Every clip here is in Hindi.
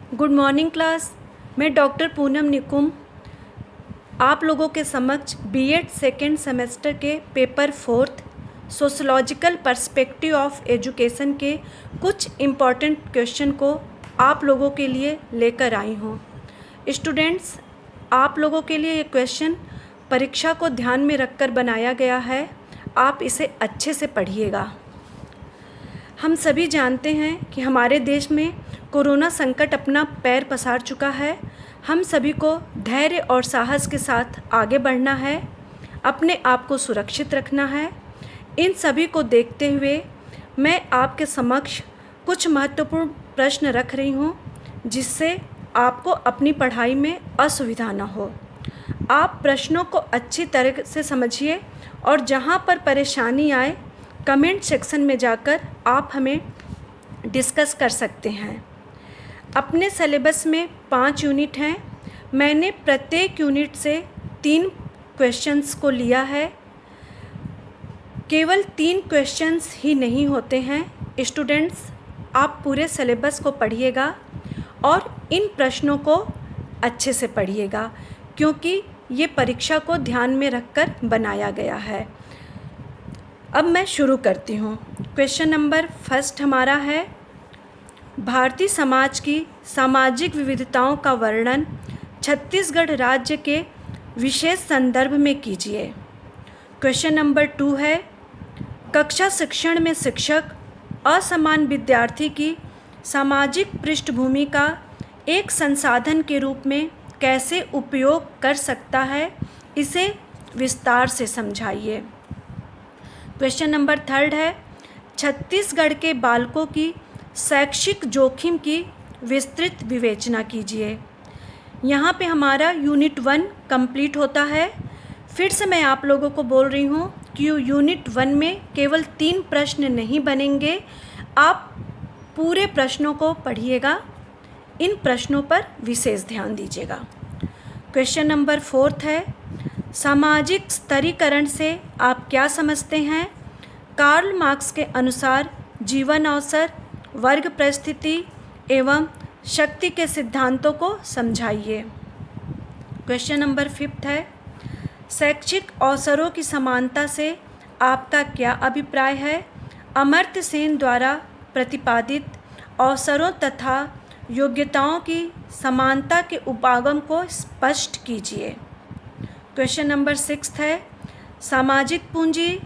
Good morning class. मैं डॉक्टर पूनम निकुम आप लोगों के समक्ष बीएड सेकेंड सेमेस्टर के paper 4 sociological perspective of education के कुछ इम्पॉर्टेंट क्वेश्चन को आप लोगों के लिए लेकर आई हूँ। स्टूडेंट्स, आप लोगों के लिए ये क्वेश्चन परीक्षा को ध्यान में रखकर बनाया गया है। आप इसे अच्छे से पढ़िएगा। हम सभी जानते हैं कि हमारे देश में कोरोना संकट अपना पैर पसार चुका है। हम सभी को धैर्य और साहस के साथ आगे बढ़ना है, अपने आप को सुरक्षित रखना है। इन सभी को देखते हुए मैं आपके समक्ष कुछ महत्वपूर्ण प्रश्न रख रही हूँ, जिससे आपको अपनी पढ़ाई में असुविधा न हो। आप प्रश्नों को अच्छी तरह से समझिए और जहाँ पर परेशानी आए कमेंट सेक्शन में जाकर आप हमें डिस्कस कर सकते हैं। अपने सिलेबस में 5 यूनिट हैं। मैंने प्रत्येक यूनिट से 3 क्वेश्चंस को लिया है। केवल 3 क्वेश्चंस ही नहीं होते हैं। स्टूडेंट्स, आप पूरे सिलेबस को पढ़िएगा और इन प्रश्नों को अच्छे से पढ़िएगा, क्योंकि ये परीक्षा को ध्यान में रखकर बनाया गया है। अब मैं शुरू करती हूँ। क्वेश्चन नंबर 1 हमारा है, भारतीय समाज की सामाजिक विविधताओं का वर्णन छत्तीसगढ़ राज्य के विशेष संदर्भ में कीजिए। क्वेश्चन नंबर 2 है, कक्षा शिक्षण में शिक्षक असमान विद्यार्थी की सामाजिक पृष्ठभूमि का एक संसाधन के रूप में कैसे उपयोग कर सकता है, इसे विस्तार से समझाइए। क्वेश्चन नंबर 3 है, छत्तीसगढ़ के बालकों की शैक्षिक जोखिम की विस्तृत विवेचना कीजिए। यहाँ पे हमारा यूनिट 1 कंप्लीट होता है। फिर से मैं आप लोगों को बोल रही हूँ कि यूनिट 1 में केवल 3 प्रश्न नहीं बनेंगे। आप पूरे प्रश्नों को पढ़िएगा, इन प्रश्नों पर विशेष ध्यान दीजिएगा। क्वेश्चन नंबर 4 है, सामाजिक स्तरीकरण से आप क्या समझते हैं? कार्ल मार्क्स के अनुसार जीवन अवसर, वर्ग परिस्थिति एवं शक्ति के सिद्धांतों को समझाइए। क्वेश्चन नंबर 5 है, शैक्षिक अवसरों की समानता से आपका क्या अभिप्राय है? अमर्त्य सेन द्वारा प्रतिपादित अवसरों तथा योग्यताओं की समानता के उपागम को स्पष्ट कीजिए। क्वेश्चन नंबर 6 है, सामाजिक पूंजी,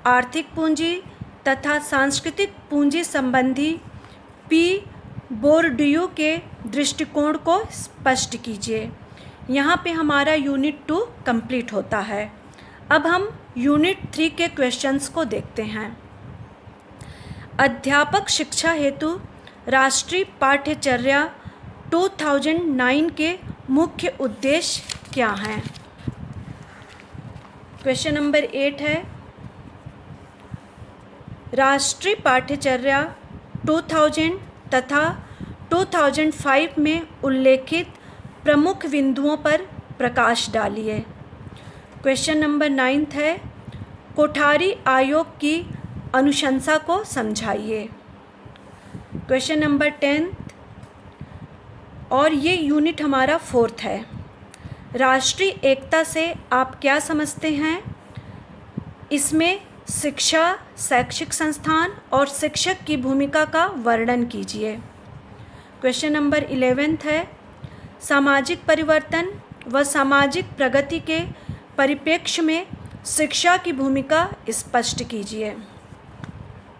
आर्थिक पूंजी तथा सांस्कृतिक पूंजी संबंधी पी बोर्डियू के दृष्टिकोण को स्पष्ट कीजिए। यहाँ पे हमारा यूनिट 2 कंप्लीट होता है। अब हम यूनिट 3 के क्वेश्चंस को देखते हैं। अध्यापक शिक्षा हेतु राष्ट्रीय पाठ्यचर्या 2009 के मुख्य उद्देश्य क्या हैं? क्वेश्चन नंबर 8 है, राष्ट्रीय पाठ्यचर्या 2000 तथा 2005 में उल्लेखित प्रमुख बिंदुओं पर प्रकाश डालिए। क्वेश्चन नंबर 9 है, कोठारी आयोग की अनुशंसा को समझाइए। क्वेश्चन नंबर 10 और ये यूनिट हमारा 4 है, राष्ट्रीय एकता से आप क्या समझते हैं? इसमें शिक्षा, शैक्षिक संस्थान और शिक्षक की भूमिका का वर्णन कीजिए। क्वेश्चन नंबर 11 है, सामाजिक परिवर्तन व सामाजिक प्रगति के परिप्रेक्ष्य में शिक्षा की भूमिका स्पष्ट कीजिए।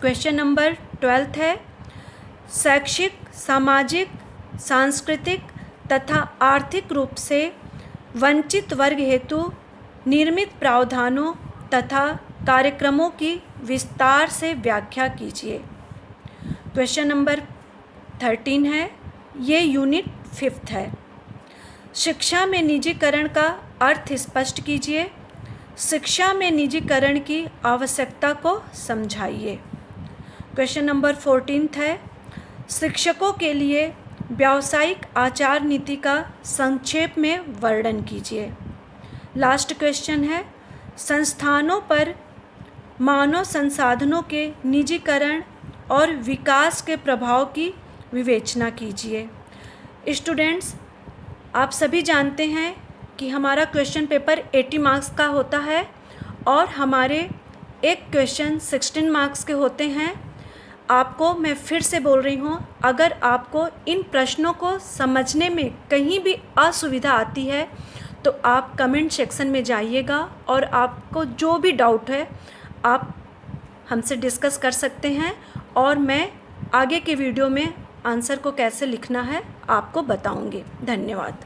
क्वेश्चन नंबर 12 है, शैक्षिक, सामाजिक, सांस्कृतिक तथा आर्थिक रूप से वंचित वर्ग हेतु निर्मित प्रावधानों तथा कार्यक्रमों की विस्तार से व्याख्या कीजिए। क्वेश्चन नंबर 13 है, ये यूनिट 5 है, शिक्षा में निजीकरण का अर्थ स्पष्ट कीजिए। शिक्षा में निजीकरण की आवश्यकता को समझाइए। क्वेश्चन नंबर 14 है, शिक्षकों के लिए व्यावसायिक आचार नीति का संक्षेप में वर्णन कीजिए। लास्ट क्वेश्चन है, संस्थानों पर मानव संसाधनों के निजीकरण और विकास के प्रभाव की विवेचना कीजिए। स्टूडेंट्स, आप सभी जानते हैं कि हमारा क्वेश्चन पेपर 80 मार्क्स का होता है और हमारे एक क्वेश्चन 16 मार्क्स के होते हैं। आपको मैं फिर से बोल रही हूँ, अगर आपको इन प्रश्नों को समझने में कहीं भी असुविधा आती है तो आप कमेंट सेक्शन में जाइएगा और आपको जो भी डाउट है आप हमसे डिस्कस कर सकते हैं और मैं आगे के वीडियो में आंसर को कैसे लिखना है आपको बताऊंगी। धन्यवाद।